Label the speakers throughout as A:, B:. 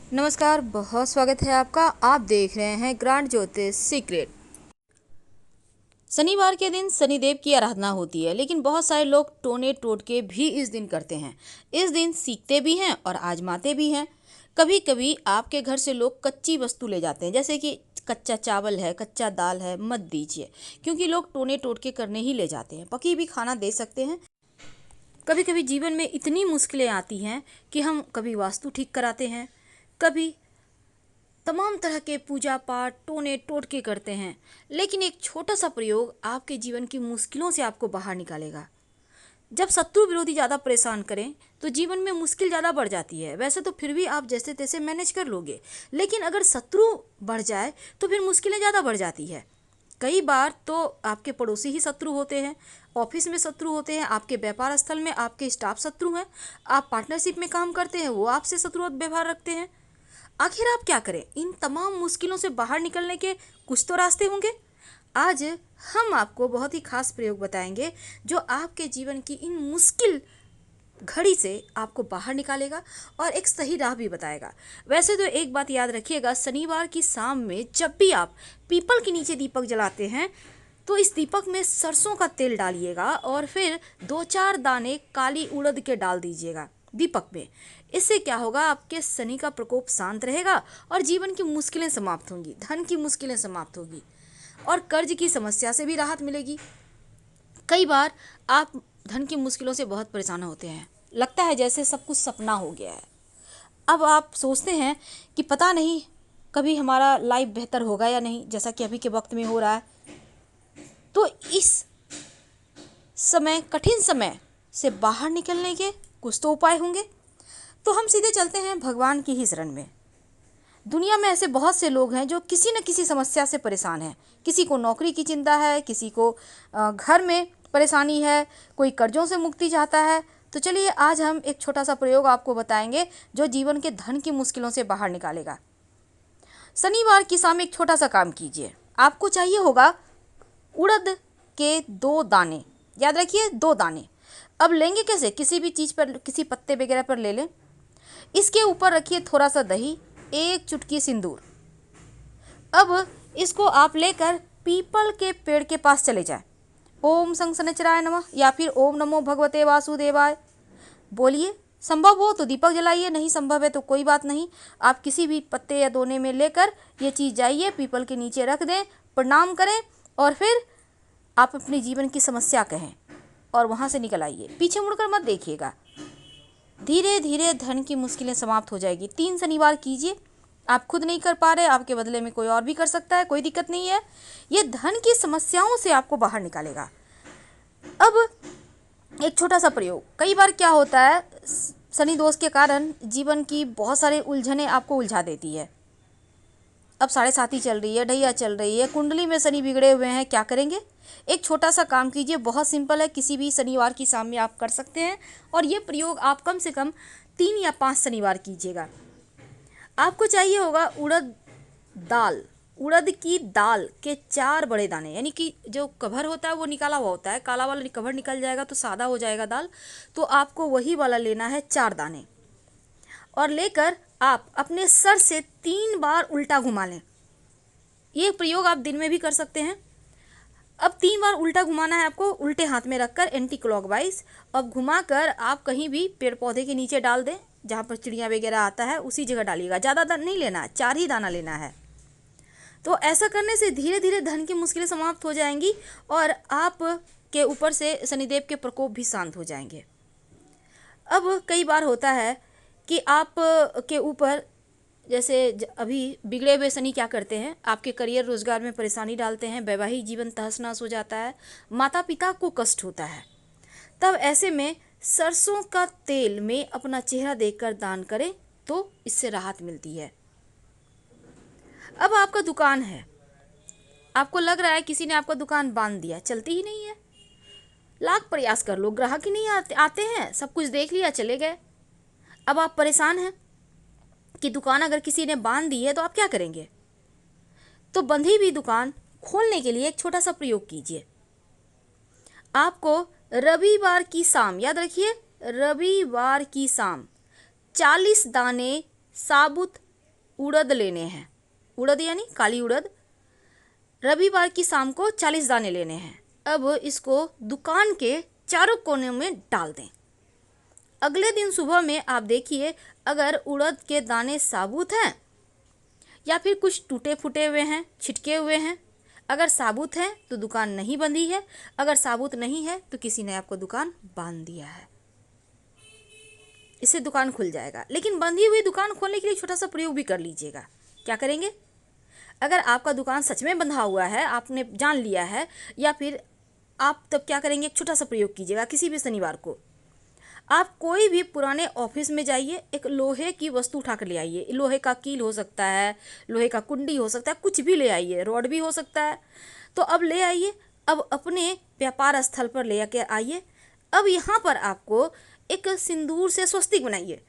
A: नमस्कार, बहुत स्वागत है आपका। आप देख रहे हैं ग्रांड ज्योतिष सीक्रेट। शनिवार के दिन शनिदेव की आराधना होती है, लेकिन बहुत सारे लोग टोने टोटके भी इस दिन करते हैं। इस दिन सीखते भी हैं और आजमाते भी हैं। कभी कभी आपके घर से लोग कच्ची वस्तु ले जाते हैं, जैसे कि कच्चा चावल है, कच्चा दाल है, मत दीजिए, क्योंकि लोग टोने टोटके करने ही ले जाते हैं। पकी भी खाना दे सकते हैं। कभी कभी जीवन में इतनी मुश्किलें आती हैं कि हम कभी वास्तु ठीक कराते हैं, कभी तमाम तरह के पूजा पाठ टोने टोटके करते हैं, लेकिन एक छोटा सा प्रयोग आपके जीवन की मुश्किलों से आपको बाहर निकालेगा। जब शत्रु विरोधी ज़्यादा परेशान करें तो जीवन में मुश्किल ज़्यादा बढ़ जाती है। वैसे तो फिर भी आप जैसे तैसे मैनेज कर लोगे, लेकिन अगर शत्रु बढ़ जाए तो फिर मुश्किलें ज़्यादा बढ़ जाती है। कई बार तो आपके पड़ोसी ही शत्रु होते हैं, ऑफिस में शत्रु होते हैं, आपके व्यापार स्थल में आपके स्टाफ शत्रु हैं, आप पार्टनरशिप में काम करते हैं, वो आपसे शत्रु व्यवहार रखते हैं। आखिर आप क्या करें? इन तमाम मुश्किलों से बाहर निकलने के कुछ तो रास्ते होंगे। आज हम आपको बहुत ही खास प्रयोग बताएंगे जो आपके जीवन की इन मुश्किल घड़ी से आपको बाहर निकालेगा और एक सही राह भी बताएगा। वैसे तो एक बात याद रखिएगा, शनिवार की शाम में जब भी आप पीपल के नीचे दीपक जलाते हैं तो इस दीपक में सरसों का तेल डालिएगा और फिर 2-4 दाने काली उड़द के डाल दीजिएगा दीपक में। इससे क्या होगा, आपके शनि का प्रकोप शांत रहेगा और जीवन की मुश्किलें समाप्त होंगी, धन की मुश्किलें समाप्त होगी और कर्ज की समस्या से भी राहत मिलेगी। कई बार आप धन की मुश्किलों से बहुत परेशान होते हैं, लगता है जैसे सब कुछ सपना हो गया है। अब आप सोचते हैं कि पता नहीं कभी हमारा लाइफ बेहतर होगा या नहीं, जैसा कि अभी के वक्त में हो रहा है। तो इस समय, कठिन समय से बाहर निकलने के कुछ तो उपाय होंगे। तो हम सीधे चलते हैं भगवान की ही शरण में। दुनिया में ऐसे बहुत से लोग हैं जो किसी न किसी समस्या से परेशान हैं। किसी को नौकरी की चिंता है, किसी को घर में परेशानी है, कोई कर्जों से मुक्ति चाहता है। तो चलिए आज हम एक छोटा सा प्रयोग आपको बताएंगे जो जीवन के धन की मुश्किलों से बाहर निकालेगा। शनिवार की शाम एक छोटा सा काम कीजिए। आपको चाहिए होगा उड़द के 2 दाने, याद रखिए 2 दाने। अब लेंगे कैसे? किसी भी चीज़ पर, किसी पत्ते वगैरह पर ले लें। इसके ऊपर रखिए थोड़ा सा दही, 1 चुटकी सिंदूर। अब इसको आप लेकर पीपल के पेड़ के पास चले जाएं। ओम शं शनिचराय नमः या फिर ओम नमो भगवते वासुदेवाय बोलिए। संभव हो तो दीपक जलाइए, नहीं संभव है तो कोई बात नहीं, आप किसी भी पत्ते या दोने में लेकर ये चीज़ जाइए, पीपल के नीचे रख दें, प्रणाम करें और फिर आप अपने जीवन की समस्या कहें और वहाँ से निकल आइए। पीछे मुड़कर मत देखिएगा। धीरे धीरे धन की मुश्किलें समाप्त हो जाएगी। 3 शनिवार कीजिए। आप खुद नहीं कर पा रहे, आपके बदले में कोई और भी कर सकता है, कोई दिक्कत नहीं है। ये धन की समस्याओं से आपको बाहर निकालेगा। अब एक छोटा सा प्रयोग। कई बार क्या होता है, शनि दोष के कारण जीवन की बहुत सारी उलझनें आपको उलझा देती है। अब 7.5 चल रही है, ढैया चल रही है, कुंडली में शनि बिगड़े हुए हैं, क्या करेंगे? एक छोटा सा काम कीजिए, बहुत सिंपल है, किसी भी शनिवार की शाम में आप कर सकते हैं और ये प्रयोग आप कम से कम 3 या 5 शनिवार कीजिएगा। आपको चाहिए होगा उड़द दाल, उड़द की दाल के 4 बड़े दाने, यानी कि जो कवर होता है वो निकाला हुआ होता है, काला वाला कवर निकल जाएगा तो सादा हो जाएगा दाल, तो आपको वही वाला लेना है 4 दाने और लेकर आप अपने सर से 3 बार उल्टा घुमा लें। ये प्रयोग आप दिन में भी कर सकते हैं। अब 3 बार उल्टा घुमाना है आपको, उल्टे हाथ में रखकर एंटी क्लॉकवाइज। अब घुमाकर आप कहीं भी पेड़ पौधे के नीचे डाल दें, जहाँ पर चिड़िया वगैरह आता है उसी जगह डालिएगा। ज़्यादा दाना नहीं लेना है, 4 ही दाना लेना है। तो ऐसा करने से धीरे धीरे धन की मुश्किलें समाप्त हो जाएंगी और आप के ऊपर से शनिदेव के प्रकोप भी शांत हो जाएंगे। अब कई बार होता है कि आप के ऊपर जैसे अभी बिगड़े हुए शनि क्या करते हैं, आपके करियर रोजगार में परेशानी डालते हैं, वैवाहिक जीवन तहस नहस हो जाता है, माता पिता को कष्ट होता है। तब ऐसे में सरसों का तेल में अपना चेहरा देखकर दान करें तो इससे राहत मिलती है। अब आपका दुकान है, आपको लग रहा है किसी ने आपका दुकान बांध दिया, चलती ही नहीं है, लाख प्रयास कर लो, ग्राहक ही नहीं आते हैं, सब कुछ देख लिया चले गए। अब आप परेशान हैं कि दुकान अगर किसी ने बांध दी है तो आप क्या करेंगे? तो बंधी हुई दुकान खोलने के लिए एक छोटा सा प्रयोग कीजिए। आपको रविवार की शाम, याद रखिए रविवार की शाम 40 दाने साबुत उड़द लेने हैं, उड़द यानी काली उड़द। रविवार की शाम को 40 दाने लेने हैं। अब इसको दुकान के चारों कोने में डाल दें। अगले दिन सुबह में आप देखिए, अगर उड़द के दाने साबुत हैं या फिर कुछ टूटे फूटे हुए हैं, छिटके हुए हैं। अगर साबुत हैं तो दुकान नहीं बंधी है, अगर साबुत नहीं है तो किसी ने आपको दुकान बांध दिया है। इससे दुकान खुल जाएगा। लेकिन बंधी हुई दुकान खोलने के लिए छोटा सा प्रयोग भी कर लीजिएगा। क्या करेंगे? अगर आपका दुकान सच में बंधा हुआ है, आपने जान लिया है, या फिर आप तब क्या करेंगे, एक छोटा सा प्रयोग कीजिएगा। किसी भी शनिवार को आप कोई भी पुराने ऑफिस में जाइए, एक लोहे की वस्तु उठा कर ले आइए। लोहे का कील हो सकता है, लोहे का कुंडी हो सकता है, कुछ भी ले आइए, रॉड भी हो सकता है। तो अब ले आइए, अब अपने व्यापार स्थल पर ले आके आइए। अब यहाँ पर आपको एक सिंदूर से स्वस्तिक बनाइए।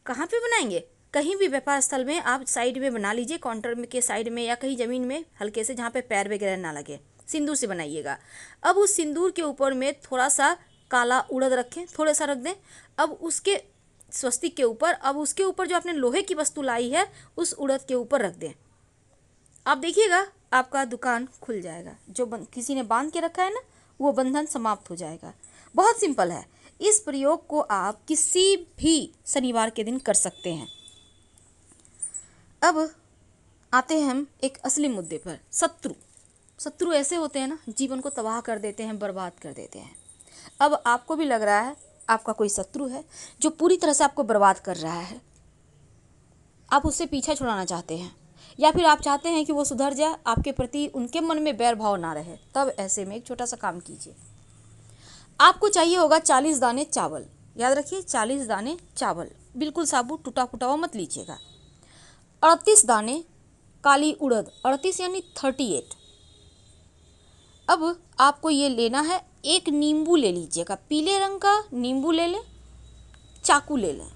A: कहाँ पे बनाएंगे? कहीं भी व्यापार स्थल में आप साइड में बना लीजिए, काउंटर में के साइड में या कहीं ज़मीन में हल्के से, जहाँ पे पैर वगैरह ना लगे, सिंदूर से बनाइएगा। अब उस सिंदूर के ऊपर में थोड़ा सा काला उड़द रखें, थोड़ा सा रख दें। अब उसके स्वस्तिक के ऊपर, अब उसके ऊपर जो आपने लोहे की वस्तु लाई है उस उड़द के ऊपर रख दें। आप देखिएगा आपका दुकान खुल जाएगा। जो किसी ने बांध के रखा है ना, वो बंधन समाप्त हो जाएगा। बहुत सिंपल है। इस प्रयोग को आप किसी भी शनिवार के दिन कर सकते हैं। अब आते हैं हम एक असली मुद्दे पर। शत्रु ऐसे होते हैं ना, जीवन को तबाह कर देते हैं, बर्बाद कर देते हैं। अब आपको भी लग रहा है आपका कोई शत्रु है जो पूरी तरह से आपको बर्बाद कर रहा है। आप उससे पीछा छुड़ाना चाहते हैं, या फिर आप चाहते हैं कि वो सुधर जाए, आपके प्रति उनके मन में बैर भाव ना रहे। तब ऐसे में एक छोटा सा काम कीजिए। आपको चाहिए होगा 40 दाने चावल। याद रखिए, 40 दाने चावल, बिल्कुल साबुत टूटा फूटा हुआ मत लीजिएगा। 38 दाने काली उड़द, 38 यानी 38। अब आपको ये लेना है। एक नींबू ले लीजिएगा, पीले रंग का नींबू ले लें, चाकू ले लें।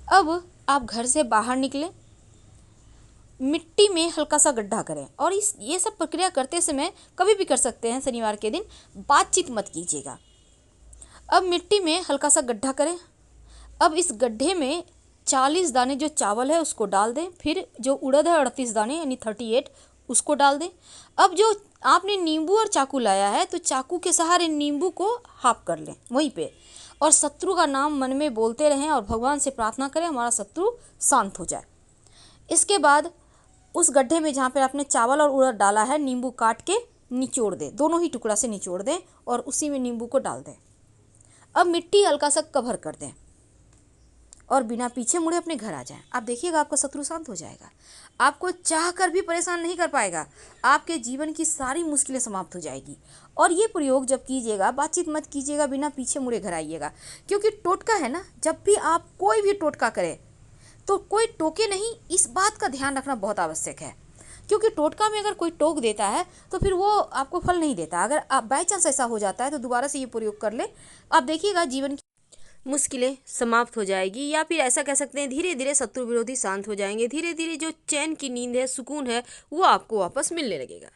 A: अब आप घर से बाहर निकलें, मिट्टी में हल्का सा गड्ढा करें। और ये सब प्रक्रिया करते समय कभी भी कर सकते हैं, शनिवार के दिन बातचीत मत कीजिएगा। अब मिट्टी में हल्का सा गड्ढा करें। अब इस गड्ढे में 40 दाने जो चावल है उसको डाल दें। फिर जो उड़द है 38 दाने यानी 38, उसको डाल दें। अब जो आपने नींबू और चाकू लाया है, तो चाकू के सहारे नींबू को हाफ कर लें वहीं पे, और शत्रु का नाम मन में बोलते रहें और भगवान से प्रार्थना करें हमारा शत्रु शांत हो जाए। इसके बाद उस गड्ढे में जहाँ पे आपने चावल और उड़द डाला है, नींबू काट के निचोड़ दें, दोनों ही टुकड़ा से निचोड़ दें और उसी में नींबू को डाल दें। अब मिट्टी हल्का सा कवर कर दें और बिना पीछे मुड़े अपने घर आ जाएं। आप देखिएगा आपका शत्रु शांत हो जाएगा। आपको चाह कर भी परेशान नहीं कर पाएगा। आपके जीवन की सारी मुश्किलें समाप्त हो जाएगी। और ये प्रयोग जब कीजिएगा, बातचीत मत कीजिएगा, बिना पीछे मुड़े घर आइएगा। क्योंकि टोटका है ना, जब भी आप कोई भी टोटका करें तो कोई टोके नहीं, इस बात का ध्यान रखना बहुत आवश्यक है। क्योंकि टोटका में अगर कोई टोक देता है तो फिर वो आपको फल नहीं देता। अगर आप बाई चांस ऐसा हो जाता है तो दोबारा से ये प्रयोग कर ले, आप देखिएगा जीवन की मुश्किलें समाप्त हो जाएगी। या फिर ऐसा कह सकते हैं, धीरे धीरे शत्रु विरोधी शांत हो जाएंगे। धीरे धीरे जो चैन की नींद है, सुकून है, वो आपको वापस मिलने लगेगा।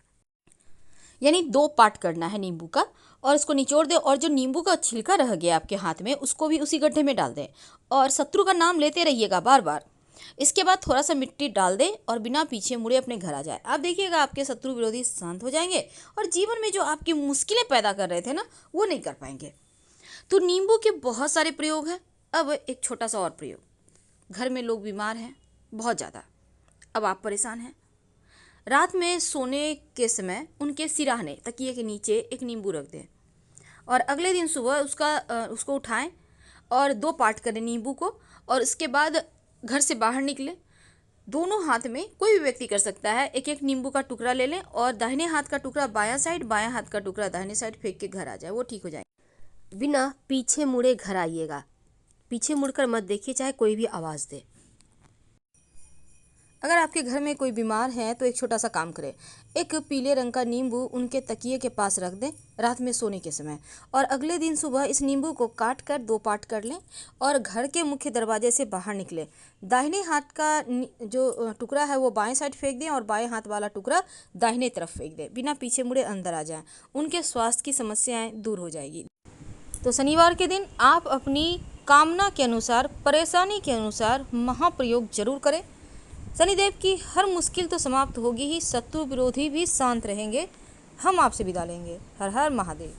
A: यानी 2 पार्ट करना है नींबू का, और इसको निचोड़ दें। और जो नींबू का छिलका रह गया आपके हाथ में, उसको भी उसी गड्ढे में डाल दें और शत्रु का नाम लेते रहिएगा बार बार। इसके बाद थोड़ा सा मिट्टी डाल दें और बिना पीछे मुड़े अपने घर आ जाए। आप देखिएगा आपके शत्रु विरोधी शांत हो जाएंगे और जीवन में जो आपकी मुश्किलें पैदा कर रहे थे ना, वो नहीं कर पाएंगे। तो नींबू के बहुत सारे प्रयोग हैं। अब एक छोटा सा और प्रयोग। घर में लोग बीमार हैं बहुत ज़्यादा, अब आप परेशान हैं। रात में सोने के समय उनके सिराहने, तकिए के नीचे एक नींबू रख दें और अगले दिन सुबह उसको उठाएं और 2 पार्ट करें नींबू को। और इसके बाद घर से बाहर निकलें, दोनों हाथ में, कोई भी व्यक्ति कर सकता है, एक एक नींबू का टुकड़ा ले लें और दाहिने हाथ का टुकड़ा बायां साइड, बायां हाथ का टुकड़ा दाहिने साइड फेंक के घर आ जाए, वो ठीक हो जाए। बिना पीछे मुड़े घर आइएगा। पीछे मुड़कर मत देखिए, चाहे कोई भी आवाज़ दे। अगर आपके घर में कोई बीमार है तो एक छोटा सा काम करें। एक पीले रंग का नींबू उनके तकिए के पास रख दें रात में सोने के समय, और अगले दिन सुबह इस नींबू को काट कर 2 पार्ट कर लें और घर के मुख्य दरवाजे से बाहर निकलें। दाहिने हाथ का जो टुकड़ा है वो बाएं साइड फेंक दें और बाएं हाथ वाला टुकड़ा दाहिने तरफ फेंक दें। बिना पीछे मुड़े अंदर आ जाएं, उनके स्वास्थ्य की समस्याएं दूर हो जाएगी। तो शनिवार के दिन आप अपनी कामना के अनुसार, परेशानी के अनुसार महाप्रयोग जरूर करें। शनिदेव की हर मुश्किल तो समाप्त होगी ही, शत्रु विरोधी भी शांत रहेंगे। हम आपसे विदा लेंगे। हर हर महादेव।